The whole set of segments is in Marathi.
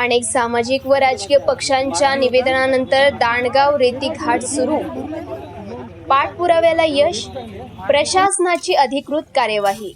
अनेक सामाजिक व राजकीय पक्षांच्या निवेदनानंतर दांडगाव रेती घाट सुरू, पाठपुराव्याला यश, प्रशासनाची अधिकृत कार्यवाही।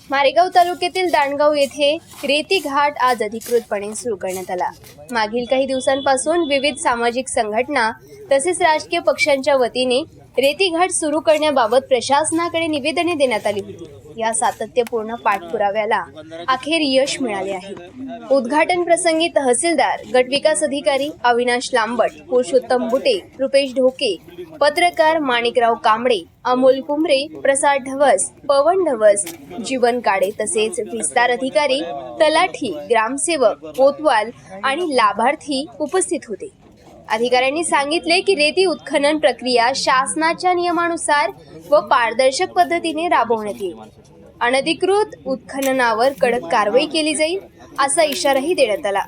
मारेगाव तालुक्यातील दांडगाव येथे रेती घाट आज अधिकृतपणे सुरू करण्यात आला। मागील काही दिवसांपासून विविध सामाजिक संघटना तसेच राजकीय पक्षांच्या वतीने रेती घाट सुरू करण्याबाबत प्रशासनाकडे निवेदने देण्यात आली होती। या सातत्यपूर्ण पाठपुराव्याला अखेर यश मिळाले आहे। उद्घाटन प्रसंगी तहसीलदार, गट विकास अधिकारी अविनाश लांबट, पुरुषोत्तम बुटे, रुपेश ढोके, पत्रकार माणिकराव कांबळे, अमोल कुंभरे, प्रसाद ढवस, पवन ढवस, जीवन काडे तसेच विस्तार अधिकारी, तलाठी, ग्रामसेवक, कोतवाल आणि लाभार्थी उपस्थित होते। अधिकाऱ्यांनी सांगितले की रेती उत्खनन प्रक्रिया शासनाच्या नियमानुसार व पारदर्शक पद्धतीने राबवण्यात येईल। अनधिकृत उत्खननावर कडक कारवाई केली जाईल असा इशाराही देण्यात आला।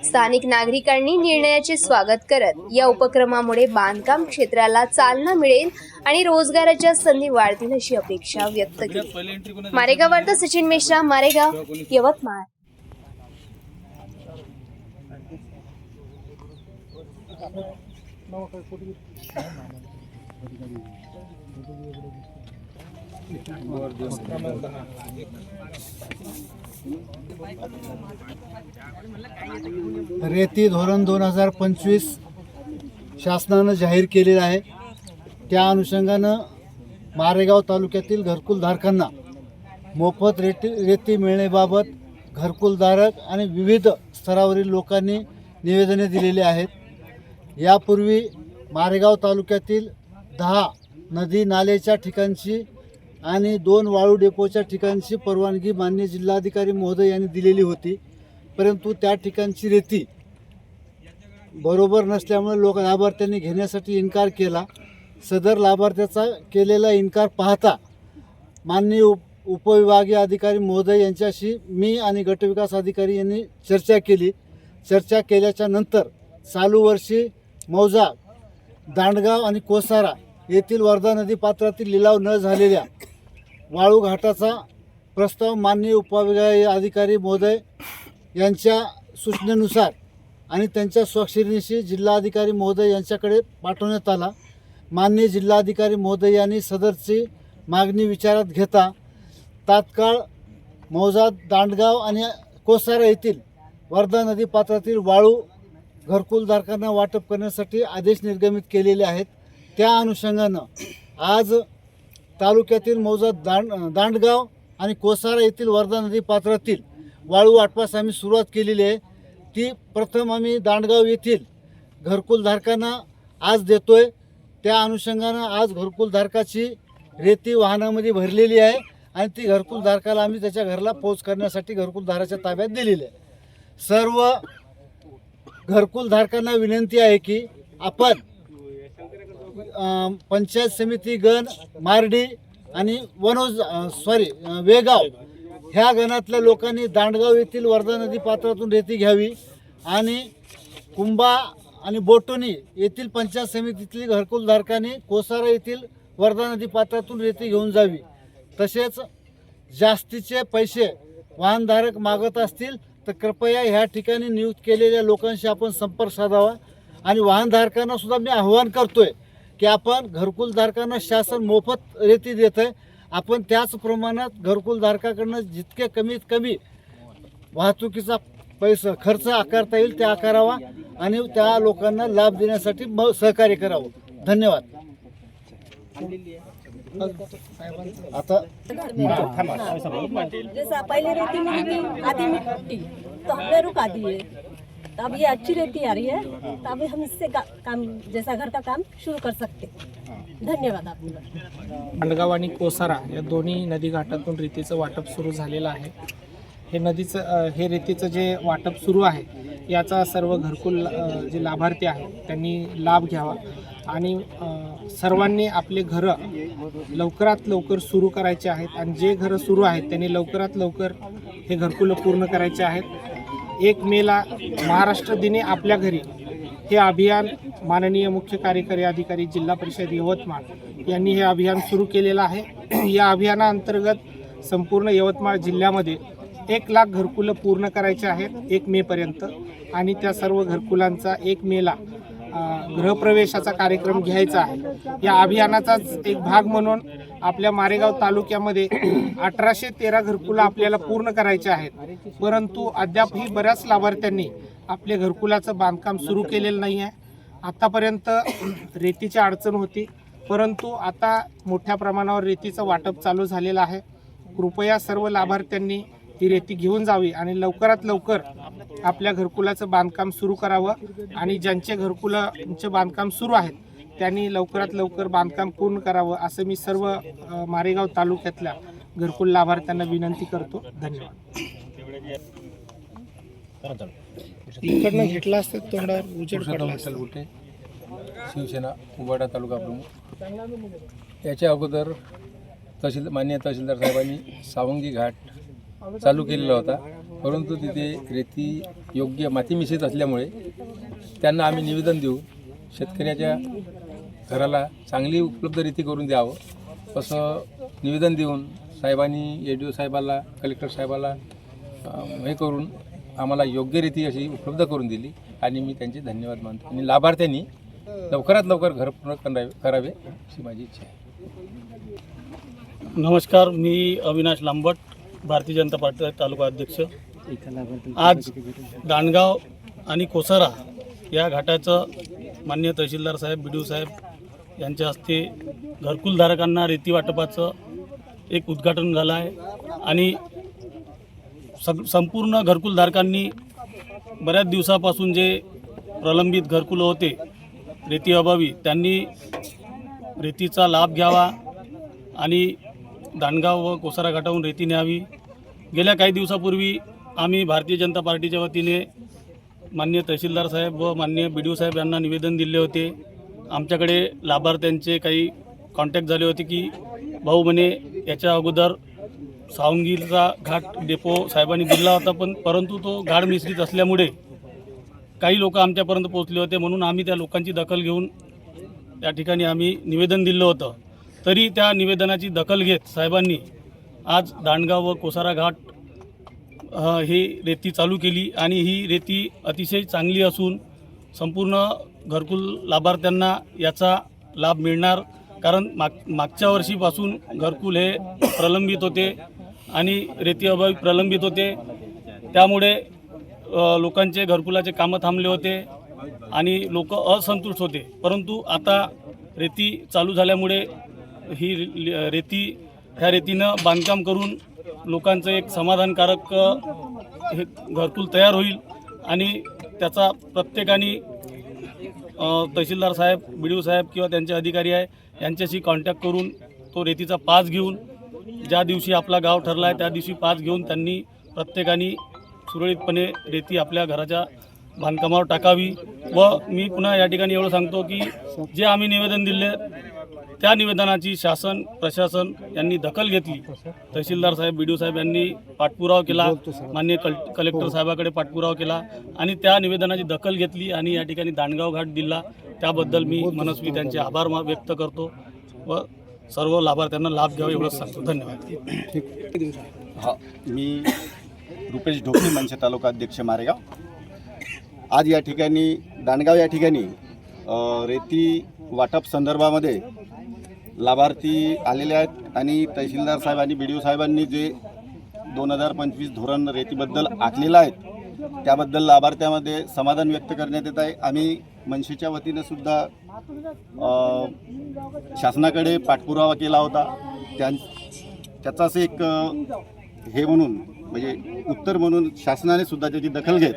स्थानिक नागरिकांनी निर्णयाचे स्वागत करत या उपक्रमामुळे बांधकाम क्षेत्राला चालना मिळेल आणि रोजगाराच्या संधी वाढतील अशी अपेक्षा व्यक्त केली। मारेगाव वार्ता सचिन मिश्रा, मारेगाव, यवतमाळ। रेती धोरण 2025 शासनानं जाहीर केलेलं आहे। त्या अनुषंगानं मारेगाव तालुक्यातील घरकुलधारकांना मोफत रेती मिळण्याबाबत घरकुलधारक आणि विविध स्तरावरील लोकांनी निवेदने दिलेली आहेत। यापूर्वी मारेगाव तालुक्यातील 10 नदी नालेच्या ठिकाणची आणि 2 वाळू डेपोच्या ठिकाणची परवानगी माननीय जिल्हाधिकारी महोदय यांनी दिलेली होती, परंतु त्या ठिकाणची रेती बरोबर नसल्यामुळे लाभार्थ्यांनी घेण्यासाठी इन्कार केला। सदर लाभार्थ्याचा केलेला इन्कार पाहता माननीय उपविभागीय अधिकारी महोदय यांच्याशी मी आणि गटविकास अधिकारी यांनी चर्चा केली। चर्चा केल्याच्या नंतर चालू वर्षी मौजा, दांडगाव आणि कोसारा येथील वर्धा नदी पात्रातील लिलाव न झालेल्या वाळू घाटाचा प्रस्ताव माननीय उपविभागीय अधिकारी महोदय यांच्या सूचनेनुसार आणि त्यांच्या स्वाक्षरीनिशी जिल्हाधिकारी महोदय यांच्याकडे पाठवण्यात आला। माननीय जिल्हाधिकारी महोदय यांनी सदरची मागणी विचारात घेता तात्काळ मौजा, दांडगाव आणि कोसारा येथील वर्धा नदी पात्रातील वाळू घरकुलधारकांना वाटप करण्यासाठी आदेश निर्गमित केलेले आहेत। त्या अनुषंगानं आज तालुक्यातील मौजा, दांडगाव आणि कोसारा येथील वर्धा नदी पात्रातील वाळू वाटपास आम्ही सुरुवात केलेली आहे। ती प्रथम आम्ही दांडगाव येथील घरकुलधारकांना आज देतोय। त्या अनुषंगानं आज घरकुलधारकाची रेती वाहनामध्ये भरलेली आहे आणि ती घरकुलधारकाला आम्ही त्याच्या घराला पोच करण्यासाठी घरकुलधाराच्या ताब्यात दिलेली आहे। सर्व घरकुलधारकांना विनंती आहे की आपण पंचायत समिती गण, मार्डी आणि वेगाव ह्या गणातल्या लोकांनी दांडगाव येथील वर्धा नदी पात्रातून रेती घ्यावी आणि कुंभा आणि बोटोनी येथील पंचायत समितीतील घरकुलधारकांनी कोसारा येथील वर्धा नदी पात्रातून रेती घेऊन जावी। तसेच जास्तीचे पैसे वाहनधारक मागत असतील तर कृपया ह्या ठिकाणी नियुक्त केलेल्या लोकांशी आपण संपर्क साधावा आणि वाहनधारकांना सुद्धा मी आव्हान करतोय की आपण घरकुलधारकांना शासन मोफत रेती देत आहे, आपण त्याच प्रमाणात घरकुलधारकाकडनं जितके कमीत कमी वाहतुकीचा पैसा खर्च आकारता येईल ते आकारावा आणि त्या लोकांना लाभ देण्यासाठी सहकार्य करावं। धन्यवाद। आता जैसा पहले रेती मिली आधी मिट्टी तो हमने रुका दिए, तो अब ये अच्छी रेती आ रही है, तो अभी हम इससे काम जैसा घर का काम शुरू कर सकते। धन्यवाद आपका। दांडगाव आणि कोसारा या दोन्ही नदी घाटातून रेतीचं वाटप सुरू झालेलं आहे। हे रेतीचं जे वाटप सुरू आहे याचा सर्व घरकुल जे लाभार्थी आहेत त्यांनी लाभ घ्यावा आणि सर्वांनी आपले घरं लवकरात लवकर सुरू करायचे आहेत आणि जे घरं सुरू आहेत त्यांनी लवकरात लवकर हे घरकुलं पूर्ण करायचे आहेत। 1 मेला महाराष्ट्र दिनी आपल्या घरी हे अभियान माननीय मुख्य कार्यकारी अधिकारी जिल्हा परिषद यवतमाळ यांनी हे अभियान सुरू केलेलं आहे। या अभियानाअंतर्गत संपूर्ण यवतमाळ जिल्ह्यामध्ये 1,00,000 घरकुलं पूर्ण करायचे आहेत 1 मेपर्यंत आणि त्या सर्व घरकुलांचा 1 मेला गृहप्रवेशाचा कार्यक्रम घ्यायचा आहे। या अभियानाचाच एक भाग म्हणून आपल्या मारेगाव तालुक्यामध्ये 1813 घरकुलं आपल्याला पूर्ण करायचे आहेत, परंतु अद्यापही बऱ्याच लाभार्थ्यांनी आपल्या घरकुलाचं बांधकाम सुरू केलेलं नाही आहे। आतापर्यंत रेतीची अडचण होती, परंतु आता मोठ्या प्रमाणावर रेतीचं वाटप चालू झालेलं आहे। कृपया सर्व लाभार्थ्यांनी ही रेती घेऊन जावी आणि लवकरात लवकर आपल्या घरकुलाचं बांधकाम सुरू करावं आणि ज्यांचे घरकुलांचे बांधकाम सुरू आहेत त्यांनी लवकरात लवकर बांधकाम पूर्ण करावं असं मी सर्व मारेगाव तालुक्यातल्या घरकुल लाभार्थ्यांना विनंती करतो। धन्यवाद। इकडनं घेतला असतं तोंडावर उजेड पडला असता। बुटे शिवसेना उबाटा तालुका प्रमुख। याच्या अगोदर माननीय तहसीलदार साहेबांनी सावंगी घाट चालू केलेला होता, परंतु तिथे रेती योग्य माती मिश्रित असल्यामुळे त्यांना आम्ही निवेदन देऊ शेतकऱ्याच्या घराला चांगली उपलब्ध रेती करून द्यावं असं निवेदन देऊन साहेबांनी ADO साहेबाला कलेक्टर साहेबाला हे करून आम्हाला योग्य रेती अशी उपलब्ध करून दिली आणि मी त्यांचे धन्यवाद मानतो आणि लाभार्थ्यांनी लवकरात लवकर घर पूर्ण करावे अशी माझी इच्छा आहे। नमस्कार, मी अविनाश लांबट, भारतीय जनता पार्टी तालुका अध्यक्ष। आज दांडगाव आणि कोसारा या घाटाचं माननीय तहसीलदार साहेब BDO साहेब यांच्या हस्ते घरकुलधारकांना रेती वाटपाचं एक उद्घाटन झालं आहे आणि संपूर्ण घरकुलधारकांनी बऱ्याच दिवसापासून जे प्रलंबित घरकुलं होते रेती अभावी त्यांनी रेतीचा लाभ घ्यावा आणि दांडगाव व कोसारा घाटाहून रेती न्यावी। गेल्या काही दिवसापूर्वी आम्ही भारतीय जनता पार्टीच्या वतीने माननीय तहसीलदार साहेब व माननीय BDO साहेब यांना निवेदन दिले होते। आमच्याकडे लाभार्थ्यांचे काही कॉन्टॅक्ट झाले होते की भाऊ म्हणे याच्या अगोदर सावंगीचा घाट डेपो साहेबांनी दिला होता, परंतु तो गाढ मिश्रित असल्यामुळे काही लोक आमच्यापर्यंत पोहोचले होते, म्हणून आम्ही त्या लोकांची दखल घेऊन त्या ठिकाणी आम्ही निवेदन दिलं होतं। तरी त्या निवेदनाची दखल घेत साहेबांनी आज दांडगाव व कोसारा घाट ही रेती चालू केली आणि ही रेती अतिशय चांगली असून संपूर्ण घरकुल लाभार्थ्यांना याचा लाभ मिळणार, कारण मागच्या वर्षीपासून घरकुल हे प्रलंबित होते आणि रेती अभावी प्रलंबित होते, त्यामुळे लोकांचे घरकुलाचे कामं थांबले होते आणि लोक असंतुष्ट होते। परंतु आता रेती चालू झाल्यामुळे ही ह्या रेतीनं बांधकाम करून लोकांचं एक समाधानकारक हे घरकुल तयार होईल आणि त्याचा प्रत्येकाने तहसीलदार साहेब BDO साहेब किंवा त्यांचे अधिकारी आहे यांच्याशी कॉन्टॅक्ट करून तो रेतीचा पास घेऊन ज्या दिवशी आपला गाव ठरला आहे त्या दिवशी पास घेऊन त्यांनी प्रत्येकाने सुरळीतपणे रेती आपल्या घराच्या बांधकामावर टाकावी। व मी पुन्हा या ठिकाणी एवढं सांगतो की जे आम्ही निवेदन दिले त्या निवेदनाची शासन प्रशासन यांनी दखल घेतली। तहसीलदार साहेब BDO साहेब यांनी पाठपुरावा केला, माननीय कलेक्टर साहेबाकडे पाठपुरावा केला आणि त्या निवेदनाची दखल घेतली आणि या ठिकाणी दांडगाव घाट दिला, त्याबद्दल मी मनस्वी त्यांचे आभार व्यक्त करतो व सर्व लाभार्थ्यांना लाभ घ्यावा एवढंच सांगतो। धन्यवाद। हा, मी रुपेश ढोकणे, मनसे तालुका अध्यक्ष मारेगाव। आज या ठिकाणी दांडगाव या ठिकाणी रेती वाटप संदर्भामध्ये लाभार्थी आलेले आहेत आणि तहसीलदार साहेब आणि BDO साहेबांनी जे 2025 धोरण रेतीबद्दल आखलेलं आहे त्याबद्दल लाभार्थ्यामध्ये समाधान व्यक्त करण्यात येत आहे। आम्ही मनसेच्या वतीने सुद्धा शासनाकडे पाठपुरावा केला होता, त्याचाच एक हे म्हणून म्हणजे उत्तर म्हणून शासनाने सुद्धा त्याची दखल घेत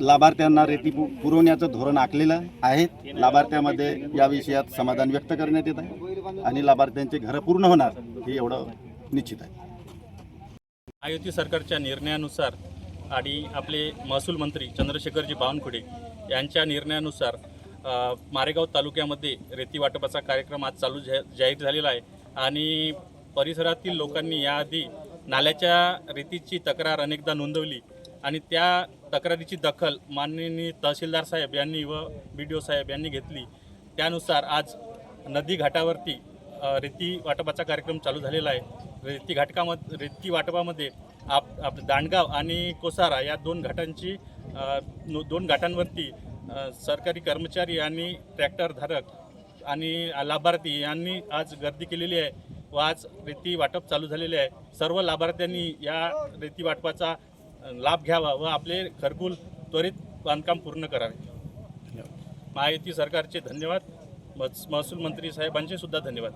लाभार्थ्यांना रेती पुरवण्याचं धोरण आखलेलं आहे। लाभार्थ्यामध्ये या विषयात समाधान व्यक्त करण्यात येत आहे आणि लाभार्थ्यांचे घरं पूर्ण होणार हे एवढं निश्चित आहे। महायुती सरकारच्या निर्णयानुसार आणि आपले महसूल मंत्री चंद्रशेखरजी बावनकुळे यांच्या निर्णयानुसार मारेगाव तालुक्यामध्ये रेती वाटपाचा कार्यक्रम आज चालू जाहीर झालेला आहे आणि परिसरातील लोकांनी याआधी नाल्याच्या रेतीची तक्रार अनेकदा नोंदवली आणि त्या तक्रारीची दखल माननीय तहसीलदार साहेब यांनी व BDO साहेब यांनी घेतली। त्यानुसार आज नदी घाटावरती रेती वाटपाचा कार्यक्रम चालू झालेला आहे। रेती वाटपामध्ये आपलं दांडगाव आणि कोसारा या दोन घाटांवरती सरकारी कर्मचारी आणि ट्रॅक्टरधारक आणि लाभार्थी यांनी आज गर्दी केलेली आहे व आज रेती वाटप चालू झालेले आहे. सर्व लाभार्थ्यांनी या रेती वाटपाचा लाभ घ्यावा व आपले घरकुल त्वरित बांधकाम पूर्ण करावे. महायुती सरकारचे धन्यवाद. महसूल मंत्री साहेबांचे सुद्धा धन्यवाद.